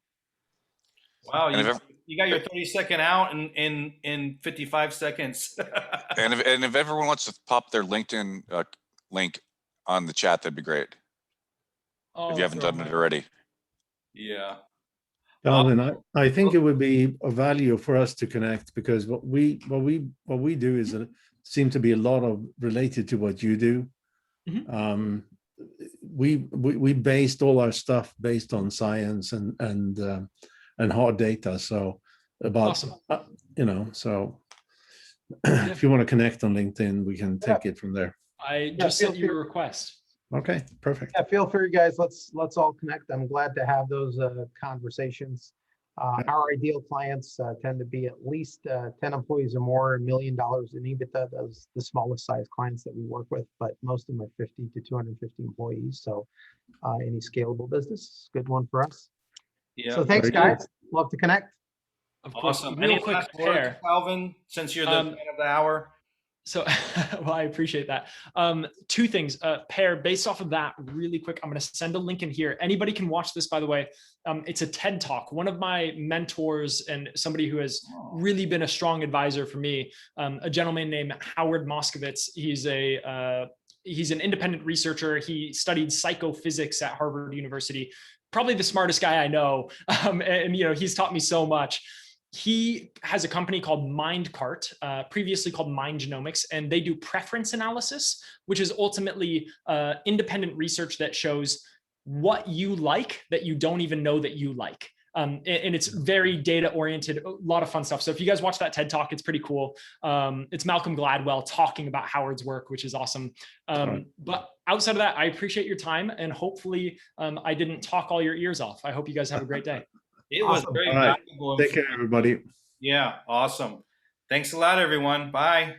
Wow, And you got your 30-second out in 55 seconds. and if everyone wants to pop their LinkedIn link on the chat, that'd be great. Oh, If you haven't done it already. Yeah. Calvin, I think it would be of value for us to connect, because what we do is seem to be a lot of related to what you do. Mhm. We based all our stuff based on science and hard data. So about Awesome. so if you want to connect on LinkedIn, we can take it from there. I just sent you a request. Okay, perfect. Yeah, feel free, guys. Let's all connect. I'm glad to have those conversations. Our ideal clients tend to be at least 10 employees or more, $1 million in EBITDA. Those the smallest size clients that we work with, but most of them are 50 to 250 employees. So any scalable business, good one for us. Yeah. So thanks, Very good. guys. Love to connect. Of course. Awesome. Real Any quick, last words, pair. Calvin, since you're the man of the hour? So, well, I appreciate that. Two things. Pair, based off of that, really quick, I'm going to send a link in here. Anybody can watch this, by the way. It's a TED Talk. One of my mentors and somebody who has really been a strong advisor for me, a gentleman named Howard Moskowitz. He's an independent researcher. He studied psychophysics at Harvard University. Probably the smartest guy I know. And he's taught me so much. He has a company called MindCart, previously called Mind Genomics, and they do preference analysis, which is ultimately independent research that shows what you like that you don't even know that you like. And it's very data oriented, a lot of fun stuff. So if you guys watch that TED Talk, it's pretty cool. It's Malcolm Gladwell talking about Howard's work, which is awesome. But outside of that, I appreciate your time, and hopefully I didn't talk all your ears off. I hope you guys have a great day. It was Awesome. very All right. valuable. Take care, everybody. Yeah, awesome. Thanks a lot, everyone. Bye.